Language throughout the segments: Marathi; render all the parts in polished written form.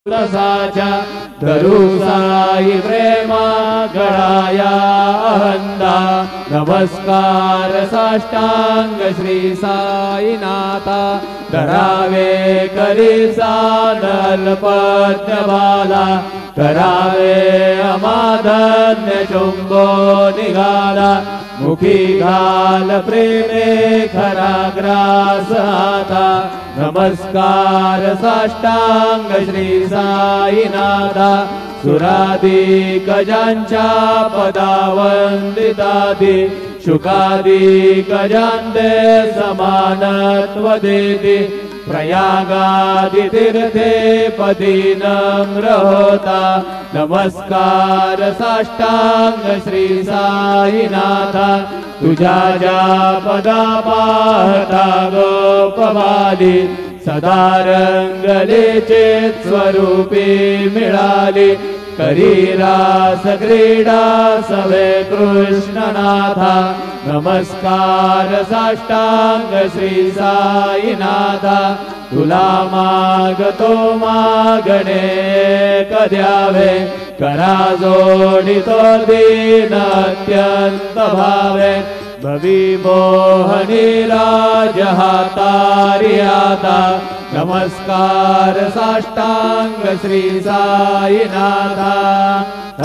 रसाचा धरू साई प्रेमा गळाया अहंदा नमस्कार साष्टांग श्री साईनाथा धरावे करीसा नलपद्य बाला करावे अमाधन्य शुंभो निघाला मुखी घाल प्रेमे खरा ग्रास आता नमस्कार साष्टांग श्री साईनाथा सुरादी गजांच्या पदावंदितादी शुकादी गजांते समानत्व देती प्रयागादि तीर्थे पदी नम्र होता नमस्कार साष्टांग श्री साईनाथा तुझ्या ज्या पदा पाहता गोपबाली सदा रंगलेचे स्वरूपी मिळाली करी रास क्रीडा सवे कृष्णनाथा नमस्कार साष्टांग श्री साईनाथा तुला मागतो मागणे कद्यावे करा जोडितो दीन अत्यंत भावे भवी मोहनी राज हातारी आता नमस्कार साष्टांग श्री साईनाथा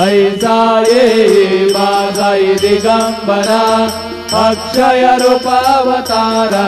ऐसा येई माझाई दिगंबरा अक्षय रूपावतारा